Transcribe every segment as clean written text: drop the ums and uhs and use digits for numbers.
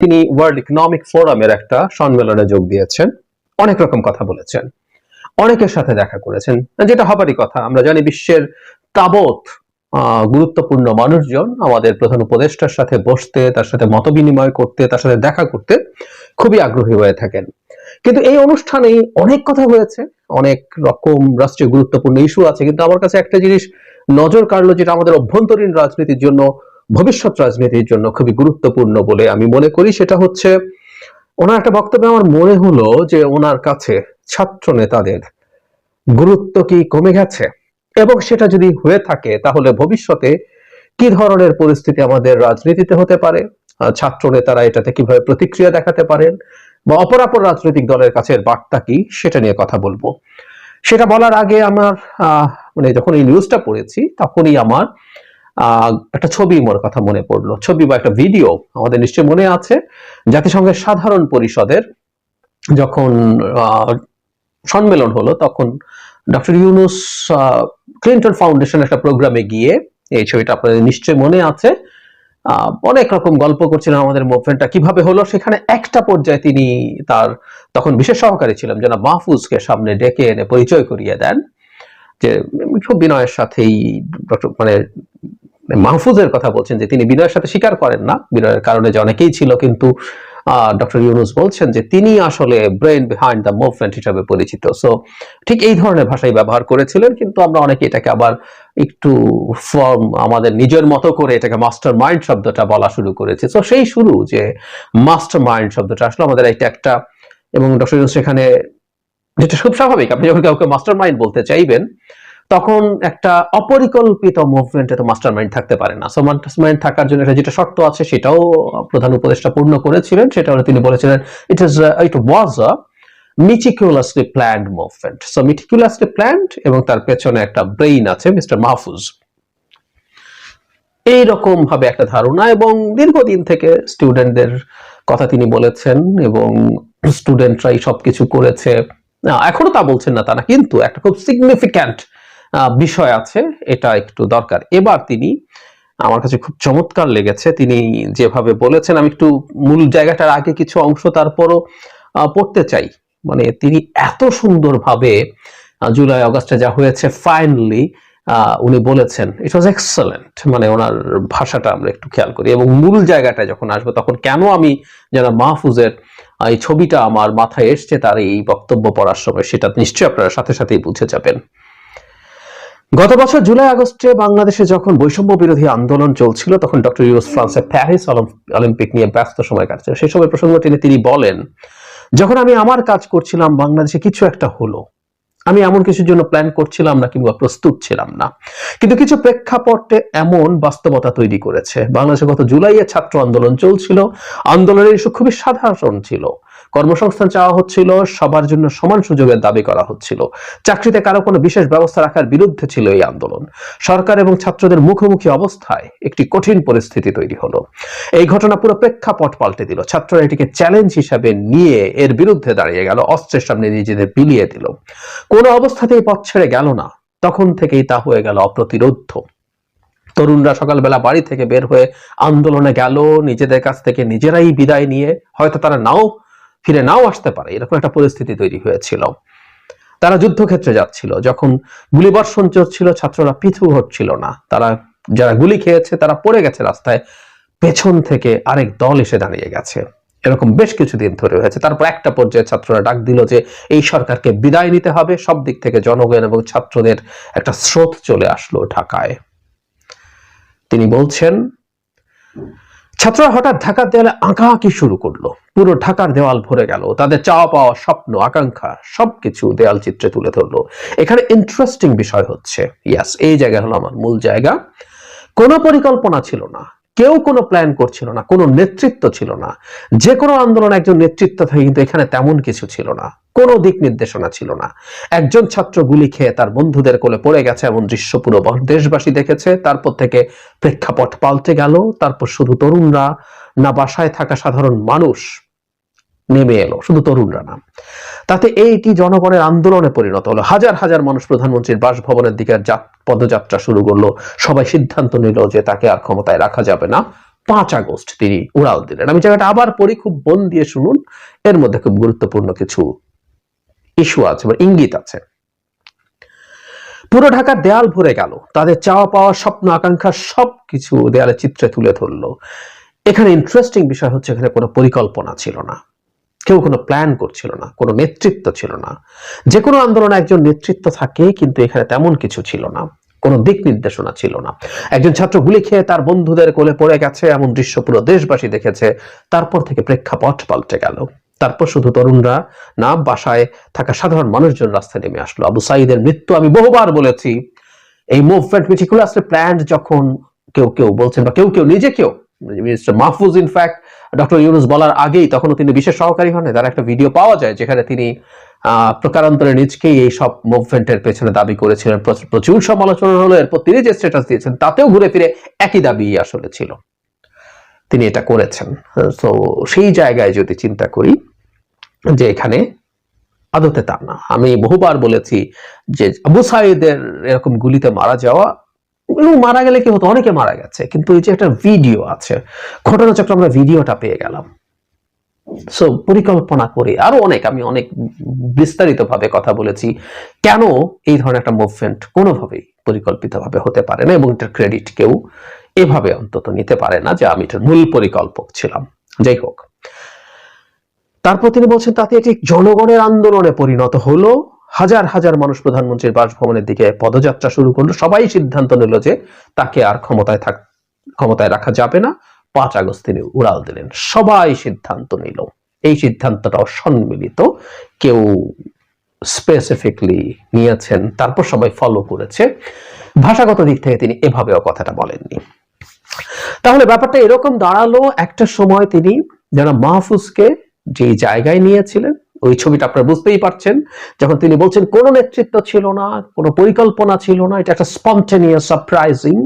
তিনি world economic ফোরামের একটা সম্মেলনে যোগ দিয়েছেন, অনেক রকম কথা বলেছেন, অনেকের সাথে দেখা করেছেন, যেটা হবারই কথা। আমরা জানি বিশ্বের তাবৎ গুরুত্বপূর্ণ মানুষজন আমাদের প্রধান উপদেষ্টার সাথে বসতে, তার সাথে মত বিনিময় করতে, তার সাথে দেখা করতে খুবই আগ্রহী হয়ে থাকেন। কিন্তু এই অনুষ্ঠানে অনেক কথা হয়েছে, অনেক রকম রাষ্ট্রীয় গুরুত্বপূর্ণ ইস্যু আছে, কিন্তু আমার কাছে একটা জিনিস নজর কাড়লো, যেটা আমাদের অভ্যন্তরীণ রাজনীতির জন্য, ভবিষ্যৎ রাজনীতির জন্য খুবই গুরুত্বপূর্ণ বলে আমি মনে করি। সেটা হচ্ছে ওনার একটা বক্তব্যে আমার মনে হলো যে ওনার কাছে ছাত্র নেতাদের গুরুত্ব কি কমে গেছে, এবং সেটা যদি হয়ে থাকে তাহলে ভবিষ্যতে কি ধরনের পরিস্থিতি আমাদের রাজনীতিতে হতে পারে, ছাত্র নেতারা এটাতে কিভাবে প্রতিক্রিয়া দেখাতে পারেন, বা অপরাপর রাজনৈতিক দলের কাছে বার্তা কি, সেটা নিয়ে কথা বলবো। সেটা বলার আগে আমার মানে যখন এই নিউজটা পড়েছি তখনই আমার একটা ছবি মোর কথা মনে পড়লো, ছবি বা একটা ভিডিও। আমাদের নিশ্চয় মনে আছে জাতিসংঘের সাধারণ পরিষদের যখন সম্মেলন হলো, তখন ডক্টর ইউনূস ক্লিন্টন ফাউন্ডেশন একটা প্রোগ্রামে গিয়ে, এই ছবিটা আপনাদের নিশ্চয় মনে আছে, অনেক রকম গল্প করছিলেন আমাদের মুভমেন্টটা কিভাবে হলো। সেখানে একটা পর্যায়ে তিনি তার তখন বিশেষ সহকারী ছিলেন জনাব মাহফুজকে সামনে ডেকে এনে পরিচয় করিয়ে দেন, যে খুব বিনয়ের সাথেই মানে মাহফুজের কথা বলছেন, যে তিনি বিনয়ের সাথে স্বীকার করেন না, বিনয়ের কারণে যে অনেকেই ছিল, কিন্তু ডক্টর ইউনূস বলছেন যে তিনি আসলে ব্রেইন বিহাইন্ড দ্য মুভমেন্ট হিসাবে পরিচিত। সো ঠিক এই ধরনের ভাষাই ব্যবহার করেছিলেন, কিন্তু আমরা অনেকে এটাকে আবার একটু ফর্ম আমাদের নিজের মতো করে এটাকে মাস্টার মাইন্ড শব্দটা বলা শুরু করেছে। সো সেই শুরু যে মাস্টার মাইন্ড শব্দটা আসলে আমাদের এটা একটা, এবং ডক্টর ইউনূস সেখানে, যেটা খুব স্বাভাবিক, আপনি যখন কাউকে মাস্টার মাইন্ড বলতে চাইবেন তখন একটা অপরিকল্পিত মুভমেন্টে তো মাস্টার মাইন্ড থাকতে পারে না। সো মাস্টার মাইন্ড থাকার জন্য যেটা শর্ত আছে সেটাও প্রধান উপদেষ্টা পূর্ণ করেছিলেন। সেটা হলো তিনি বলেছিলেন ইট ওয়াজ আ meticulously planned movement. So meticulously planned, এবং তার পেছনে একটা ব্রেইন আছে মিস্টার মাহফুজ, এইরকম ভাবে একটা ধারণা। এবং দীর্ঘদিন থেকে স্টুডেন্টদের কথা তিনি বলেছেন, এবং স্টুডেন্টরাই সবকিছু করেছে, এখনো তা বলছেন না তা না, কিন্তু একটা খুব সিগনিফিক্যান্ট বিষয় আছে, এটা একটু দরকার। এবার তিনি, আমার কাছে খুব চমৎকার লেগেছে তিনি যেভাবে বলেছেন। আমি একটু মূল জায়গাটার আগে কিছু অংশ তারপরও পড়তে চাই। মানে তিনি এত সুন্দরভাবে জুলাই আগস্টে যা হয়েছে ফাইনালি উনি বলেছেন, ইট ওয়াজ এক্সেলেন্ট। মানে ওনার ভাষাটা আমরা একটু খেয়াল করি, এবং মূল জায়গাটা যখন আসবে তখন কেন আমি যারা মাহফুজের এই ছবিটা আমার মাথায় এসছে তার এই বক্তব্য পড়ার সময়, সেটা নিশ্চয়ই আপনারা সাথে সাথেই বুঝে যাবেন। গত বছর জুলাই আগস্টে বাংলাদেশে যখন বৈষম্য বিরোধী আন্দোলন চলছিল, তখন ডক্টর ইউনূস ফ্রান্সের প্যারিস অলিম্পিক নিয়ে ব্যস্ত সময় কাটছিল। সেই সময় প্রসঙ্গ টেনে তিনি বলেন, যখন আমি আমার কাজ করছিলাম বাংলাদেশে কিছু একটা হলো, আমি এমন কিছুর জন্য প্ল্যান করছিলাম না কিংবা প্রস্তুত ছিলাম না, কিন্তু কিছু প্রেক্ষাপটে এমন বাস্তবতা তৈরি করেছে। বাংলাদেশে গত জুলাইয়ে ছাত্র আন্দোলন চলছিল, আন্দোলনের ইস্যু খুবই সাধারণ ছিল, কর্মসংস্থান চাওয়া হচ্ছিল, সবার জন্য সমান সুযোগের দাবি করা হচ্ছিল, চাকরিতে কারো কোনো বিশেষ ব্যবস্থা রাখার বিরুদ্ধে ছিল এই আন্দোলন। সরকার এবং ছাত্রদের মুখোমুখি অবস্থায় একটি কঠিন পরিস্থিতি তৈরি হলো। এই ঘটনা পুরো প্রেক্ষাপট পাল্টে দিল। ছাত্ররা এটিকে চ্যালেঞ্জ হিসাবে নিয়ে এর বিরুদ্ধে দাঁড়িয়ে গেল, অস্ত্রের সামনে নিজেদের বিলিয়ে দিল, কোনো অবস্থাতেই পথ ছেড়ে গেল না। তখন থেকেই তা হয়ে গেল অপ্রতিরোধ্য। তরুণরা সকালবেলা বাড়ি থেকে বের হয়ে আন্দোলনে গেল, নিজেদের কাছ থেকে নিজেরাই বিদায় নিয়ে, হয়তো তারা ফিরে নাও আসতে পারে, এরকম একটা পরিস্থিতি তৈরি হয়েছিল। তারা যুদ্ধক্ষেত্রে যাচ্ছিল, যখন গুলিবর্ষণ চলছিল ছাত্ররা পিছু হটছিল না, তারা যারা গুলি খেয়েছে তারা পড়ে গেছে রাস্তায়, পেছন থেকে আরেক দল এসে দাঁড়িয়ে গেছে। এরকম বেশ কিছুদিন ধরে হয়েছে। তারপর একটা পর্যায়ে ছাত্ররা ডাক দিল যে এই সরকারকে বিদায় নিতে হবে। সব দিক থেকে জনগণ এবং ছাত্রদের একটা স্রোত চলে আসলো ঢাকায়। তিনি বলছেন, ছাত্ররা হঠাৎ ঢাকার দেওয়ালে আঁকাআঁকি শুরু করলো, পুরো ঢাকার দেওয়াল ভরে গেল, তাদের চাওয়া পাওয়া, স্বপ্ন, আকাঙ্ক্ষা সবকিছু দেয়াল চিত্রে তুলে ধরলো। এখানে ইন্টারেস্টিং বিষয় হচ্ছে, ইয়াস, এই জায়গা হলো আমার মূল জায়গা, কোনো পরিকল্পনা ছিল না, কেউ কোনো প্ল্যান করছিল না, কোনো নেতৃত্ব ছিল না। যে কোনো আন্দোলন একজন নেতৃত্ব থাকে, কিন্তু এখানে তেমন কিছু ছিল না, কোনো দিক নির্দেশনা ছিল না। একজন ছাত্র গুলি খেয়ে তার বন্ধুদের কোলে পড়ে গেছে, এমন দৃশ্য পুরো দেশবাসী দেখেছে। তারপর থেকে প্রেক্ষাপট পাল্টে গেল। তারপর শুধু তরুণরা না, বাসায় থাকা সাধারণ মানুষ নেমে এলো, শুধু তরুণরা না। তাতে এইটি জনগণের আন্দোলনে পরিণত হলো। হাজার হাজার মানুষ প্রধানমন্ত্রীর বাসভবনের দিকে পদযাত্রা শুরু করলো। সবাই সিদ্ধান্ত নিল যে তাকে আর ক্ষমতায় রাখা যাবে না, 5 আগস্ট তিনি উড়াল দিলেন। আমি জায়গাটা আবার পড়ি, খুব মন দিয়ে শুনুন, এর মধ্যে খুব গুরুত্বপূর্ণ কিছু ইস্যু আছে বা ইঙ্গিত আছে। পুরো ঢাকার দেয়াল ভরে গেল, তাদের চাওয়া পাওয়া স্বপ্ন আকাঙ্ক্ষা সবকিছু দেয়ালে চিত্রে তুলে ধরলো। এখানে ইন্টারেস্টিং বিষয় হচ্ছে এখানে কোনো পরিকল্পনা ছিল না, কেউ কোনো প্ল্যান করছিল না, কোনো নেতৃত্ব ছিল না। যে কোনো আন্দোলনে একজন নেতৃত্ব থাকে, কিন্তু এখানে তেমন কিছু ছিল না, কোনো দিক নির্দেশনা ছিল না। একজন ছাত্র গুলি খেয়ে তার বন্ধুদের কোলে পড়ে গেছে, এমন দৃশ্য পুরো দেশবাসী দেখেছে। তারপর থেকে প্রেক্ষাপট পাল্টে গেল। তারপর শুধু তরুণরা না, বাসায় থাকা সাধারণ মানুষজন রাস্তায় নেমে আসলো। আবু সাঈদের মৃত্যু, আমি বহুবার বলেছি, এই মুভমেন্ট মেটিকুলাসলি প্ল্যান্ড, যখন কেউ কেউ বলছেন বা কেউ কেউ নিজেকেও, mister Mahfuz in fact doctor Yunus বলার আগেই তখনও তিনি বিশেষ সহকারী হন। তার একটা ভিডিও পাওয়া যায় যেখানে তিনি প্রকারান্তরে নিজকেই এই সব মুভমেন্টের পেছনে দাবি করেছিলেন। প্রচুর সমালোচনা হলো, এরপর তিনি যে স্ট্যাটাস দিয়েছেন তাতেও ঘুরে ফিরে একই দাবি আসলে ছিল, তিনি এটা করেছেন। তো সেই জায়গায় যদি চিন্তা করি যে এখানে আদতে তা না, আমি বহুবার বলেছি যে আবু সাঈদের এরকম গুলিতে মারা যাওয়া, মারা গেলে কি হতো, অনেকে মারা গেছে, কিন্তু এই যে একটা ভিডিও আছে, ঘটনাচক্র, আমরা ভিডিওটা পেয়ে গেলাম। সো পরিকল্পনা করে আরো অনেক, আমি অনেক বিস্তারিত ভাবে কথা বলেছি কেন এই ধরনের একটা মুভমেন্ট কোনোভাবেই পরিকল্পিতভাবে হতে পারে না, এবং এটার ক্রেডিট কেউ এভাবে অন্তত নিতে পারে না যে আমি এটার মূল পরিকল্পক ছিলাম। যাই হোক, তারপর তিনি বলছেন তাতে একটি জনগণের আন্দোলনে পরিণত হলো। হাজার হাজার মানুষ প্রধানমন্ত্রীর বাসভবনের দিকে পদযাত্রা শুরু করলো। সবাই সিদ্ধান্ত নিল যে তাকে আর ক্ষমতায় রাখা যাবে না। 5 আগস্ট তিনি উড়াল দিলেন। সবাই সিদ্ধান্ত নিল, এই সিদ্ধান্তটাও সম্মিলিত, কেউ স্পেসিফিকলি নিয়েছেন, তারপর সবাই ফলো করেছে। ভাষাগত দিক থেকে তিনি এভাবেও কথাটা বলেননি। তাহলে ব্যাপারটা এরকম দাঁড়ালো, একটা সময় তিনি যারা মাহফুজকে যে জায়গায় নিয়েছিলেন, ওই ছবিটা আপনারা বুঝতেই পারছেন, যখন তিনি বলছেন কোনো নেতৃত্ব ছিল না, কোনো পরিকল্পনা ছিল না, এটা একটা স্পন্টেনিয়াস সারপ্রাইজিং,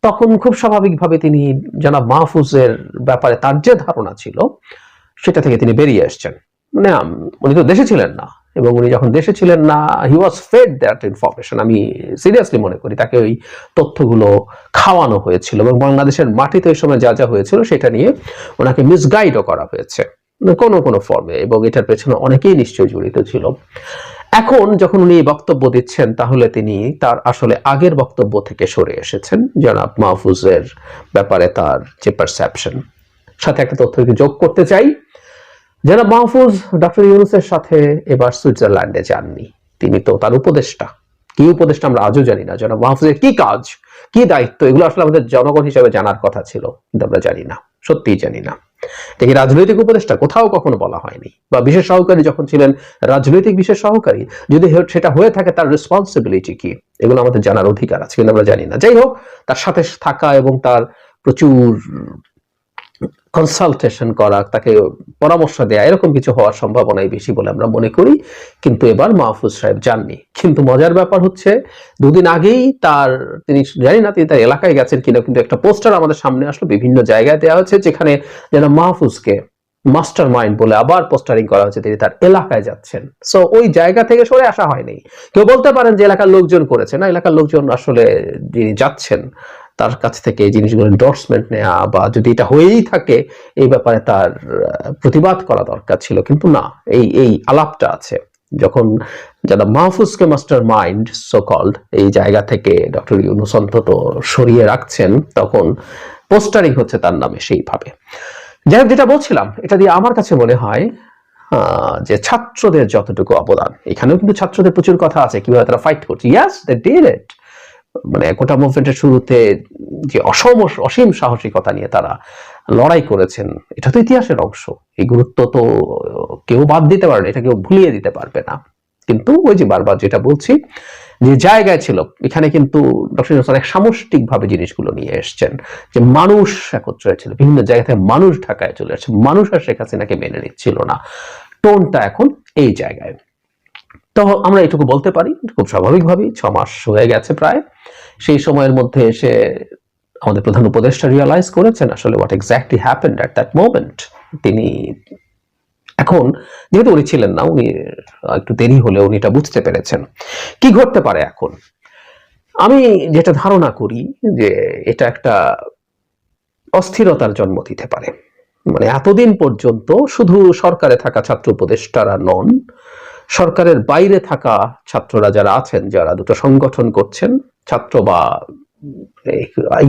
তখন খুব স্বাভাবিকভাবে তিনি জনাব মাহফুজের ব্যাপারে তার যে ধারণা ছিল সেটা থেকে তিনি বেরিয়ে আসছেন। মানে উনি তো দেশে ছিলেন না, এবং উনি যখন দেশে ছিলেন না, হি ওয়াজ ফেড দ্যাট ইনফরমেশন। আমি সিরিয়াসলি মনে করি তাকে ওই তথ্যগুলো খাওয়ানো হয়েছিল, এবং বাংলাদেশের মাটিতে ওই সময় যা যা হয়েছিল সেটা নিয়ে ওনাকে মিসগাইডও করা হয়েছে কোনো কোনো ফর্মে, এবং এটার পেছনে অনেকেই নিশ্চয়ই জড়িত ছিল। এখন যখন উনি বক্তব্য দিচ্ছেন, তাহলে তিনি তার আসলে আগের বক্তব্য থেকে সরে এসেছেন জনাব মাহফুজের ব্যাপারে তার যে পারসেপশন। সাথে একটা তথ্য যোগ করতে চাই, জনাব মাহফুজ ডক্টর ইউনূসের সাথে এবার সুইজারল্যান্ডে যাননি, তিনি তো তার উপদেষ্টা। কি উপদেষ্টা আমরা আজও জানি না, জনাব মাহফুজের কি কাজ, কি দায়িত্ব, এগুলো আসলে আমাদের জনগণ হিসেবে জানার কথা ছিল, কিন্তু আমরা জানি না, সত্যিই জানি না। এটা কি রাজনৈতিক উপদেষ্টা? কোথাও কখনো বলা হয়নি। বা বিশেষ সহকারী যখন ছিলেন, রাজনৈতিক বিশেষ সহকারী, যদি সেটা হয়ে থাকে তার রেসপন্সিবিলিটি কি, এগুলো আমাদের জানার অধিকার আছে, কিন্তু আমরা জানি না। যাই হোক, তার সাথে থাকা এবং তার প্রচুর কনসালটেশন করা, তাকে পরামর্শ দেয়া, এরকম কিছু হওয়ার সম্ভাবনাই বেশি বলে আমরা মনে করি। কিন্তু এবার মাহফুজ সাহেব যাননি। কিন্তু মজার ব্যাপার হচ্ছে, দুদিন আগেই তিনি জানি না তিনি তার এলাকায় গেছেন কিনা, কিন্তু একটা পোস্টার আমাদের সামনে আসলো, বিভিন্ন জায়গায় দেওয়া হচ্ছে, যেখানে যেন মাহফুজকে মাস্টার মাইন্ড বলে আবার পোস্টারিং করা হচ্ছে, তিনি তার এলাকায় যাচ্ছেন। সো ওই জায়গা থেকে সরে আসা হয়নি। কেউ বলতে পারেন যে এলাকার লোকজন করেছে, না, এলাকার লোকজন আসলে যিনি যাচ্ছেন তার কাছ থেকে এই জিনিসগুলো এন্ডোর্সমেন্ট নেওয়া, বা যদি এটা হয়েই থাকে এই ব্যাপারে তার প্রতিবাদ করা দরকার ছিল, কিন্তু না, এই আলাপটা আছে। যখন যারা মাহফুজকে মাস্টার মাইন্ড সো কল্ড এই জায়গা থেকে ডক্টর ইউনূস অন্তত সরিয়ে রাখছেন, তখন পোস্টারিং হচ্ছে তার নামে সেইভাবে। যাই হোক, যেটা বলছিলাম, এটা দিয়ে আমার কাছে মনে হয় যে ছাত্রদের যতটুকু অবদান, এখানেও কিন্তু ছাত্রদের প্রচুর কথা আছে, কিভাবে তারা ফাইট করছে। ইয়াস, দে ডিড ইট। মানে কোটা মুভমেন্টের শুরুতে যে অসীম সাহসিকতা নিয়ে তারা লড়াই করেছেন, এটা তো ইতিহাসের অংশ। এই গুরুত্ব তো কেউ বাদ দিতে পারবে না, এটা কেউ ভুলিয়ে দিতে পারবে না। কিন্তু ওই যে বারবার যেটা বলছি, যে জায়গায় ছিল, এখানে কিন্তু ডক্টর ইউনূস অনেক সামষ্টিকভাবে জিনিসগুলো নিয়ে এসছেন, যে মানুষ একত্র হয়েছিল, বিভিন্ন জায়গা থেকে মানুষ ঢাকায় চলে আসছে, মানুষ আর শেখ হাসিনাকে মেনে নিচ্ছিল না। টোনটা এখন এই জায়গায়। তো আমরা এটুকু বলতে পারি, খুব স্বাভাবিকভাবেই 6 মাস হয়ে গেছে প্রায়, সেই সময়ের মধ্যে এসে আমাদের প্রধান উপদেষ্টা রিয়ালাইজ করেছেন আসলে what exactly happened at that moment. তিনি এখন, যেহেতু উনি ছিলেন না, উনি একটু দেরি হলে উনি এটা বুঝতে পেরেছেন কি ঘটতে পারে এখন। আমি যেটা ধারণা করি যে এটা একটা অস্থিরতার জন্ম দিতে পারে। মানে এতদিন পর্যন্ত শুধু সরকারে থাকা ছাত্র উপদেষ্টারা নন, সরকারের বাইরে থাকা ছাত্ররা যারা আছেন, যারা দুটো সংগঠন করছেন, ছাত্র বা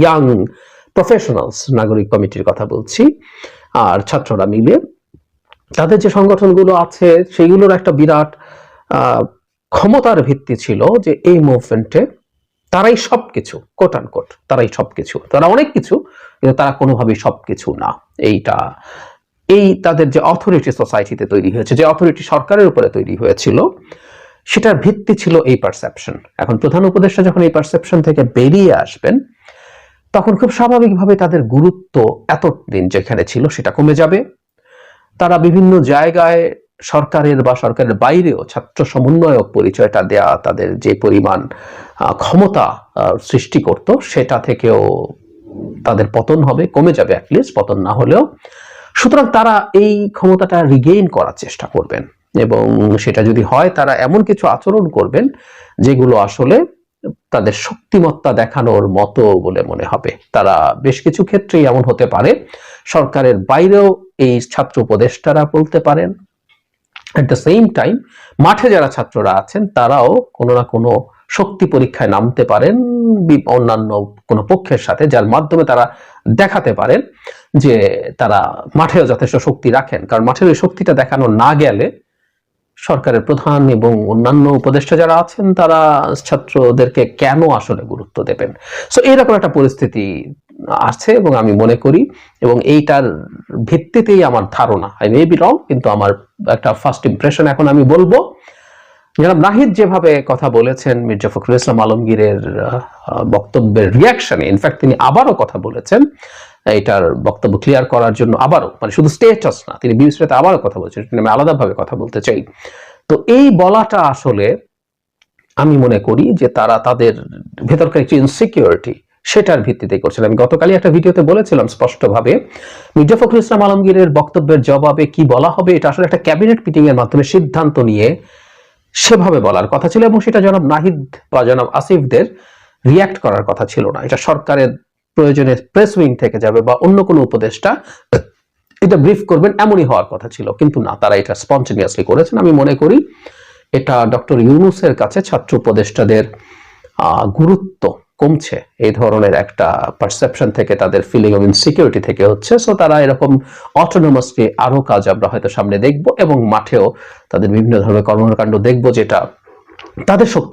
ইয়াং প্রফেশনালস, নাগরিক কমিটির কথা বলছি, আর ছাত্ররা মিলে তাদের যে সংগঠনগুলো আছে সেগুলোর একটা বিরাট ক্ষমতার ভিত্তি ছিল যে এই মুভমেন্টে তারাই সবকিছু, কোট অ্যান্ড কোট তারাই সবকিছু, তারা অনেক কিছু কিন্তু তারা কোনোভাবেই সবকিছু না। এই তাদের যে অথরিটি সোসাইটিতে তৈরি হয়েছে, যে অথরিটি সরকারের উপরে তৈরি হয়েছিল, সেটার ভিত্তি ছিল এই পারসেপশন। এখন প্রধান উপদেষ্টা যখন এই পারসেপশন থেকে বেরিয়ে আসবেন, তখন খুব স্বাভাবিকভাবে তাদের গুরুত্ব এতদিন যেখানে ছিল সেটা কমে যাবে। তারা বিভিন্ন জায়গায় সরকারের বা সরকারের বাইরেও ছাত্র সমন্বয়ক পরিচয়টা দেয়া তাদের যে পরিমাণ ক্ষমতা সৃষ্টি করত, সেটা থেকেও তাদের পতন হবে, কমে যাবে, অ্যাটলিস্ট পতন না হলেও। সুতরাং তারা এই ক্ষমতাটা রিগেইন করার চেষ্টা করবেন, এবং সেটা যদি হয় তারা এমন কিছু আচরণ করবেন যেগুলো আসলে তাদের শক্তিমত্তা দেখানোর মতো বলে মনে হবে। তারা বেশ কিছু ক্ষেত্রেই এমন হতে পারে, সরকারের বাইরেও এই ছাত্র উপদেষ্টারা বলতে পারেন, এট দ্য সেম টাইম মাঠে যারা ছাত্ররা আছেন তারাও কোনো না কোনো শক্তি পরীক্ষায় নামতে পারেন অন্যান্য কোনো পক্ষের সাথে, যার মাধ্যমে তারা দেখাতে পারেন যে তারা মাঠেও যথেষ্ট শক্তি রাখেন। কারণ মাঠের ওই শক্তিটা দেখানো না গেলে সরকারের প্রধান এবং অন্যান্য উপদেষ্টা যারা আছেন তারা ছাত্রদেরকে কেন আসলে গুরুত্ব দেবেন। সো এরকম একটা পরিস্থিতি আছে এবং আমি মনে করি, এবং এইটার ভিত্তিতেই আমার ধারণা, আই মে বি রং, কিন্তু আমার একটা ফার্স্ট ইমপ্রেশন এখন আমি বলবো, জনাব নাহিদ যেভাবে কথা বলেছেন মির্জা ফখরুল ইসলাম আলমগীরের বক্তব্যের রিয়াকশনে, ইনফ্যাক্ট তিনি আবারও কথা বলেছেন এটার বক্তব্য ক্লিয়ার করার জন্য, আবারও, মানে শুধু স্টেটাস না, তিনি বিবিসিতে আবারও কথা বলছেন, আমি আলাদাভাবে কথা বলতে চাই। তো এই বলাটা আসলে আমি মনে করি যে তারা তাদের ভেতরকার একটি ইনসিকিউরিটি সেটার ভিত্তিতে করছেন। আমি গতকালই একটা ভিডিওতে বলেছিলাম স্পষ্টভাবে, মির্জা ফখরুল ইসলাম আলমগীরের বক্তব্যের জবাবে কি বলা হবে এটা আসলে একটা ক্যাবিনেট মিটিং এর মাধ্যমে সিদ্ধান্ত নিয়ে সেভাবে বলার কথা ছিল, এবং সেটা জনাব নাহিদ বা জনাব আসিফদের রিয়াক্ট করার কথা ছিল না। এটা সরকারের প্রয়োজনে প্রেস উইং থেকে যাবে বা অন্য কোনো উপদেষ্টা এটা ব্রিফ করবেন, এমনই হওয়ার কথা ছিল, কিন্তু না, তারা এটা স্পন্টেনিয়াসলি করেছেন। আমি মনে করি এটা ডক্টর ইউনূসের কাছে ছাত্র উপদেষ্টাদের গুরুত্ব কমছে, এই ধরনের একটা পারসেপশন থেকে, তাদের ফিলিং অফ ইনসিকিউরিটি থেকে হচ্ছে। সো তারা এরকম অটোনোমাসলি আরো কাজ আমরা হয়তো সামনে দেখব, এবং মাঠেও তাদের বিভিন্ন ধরনের কর্মকাণ্ড দেখব যেটা তাদের শক্তি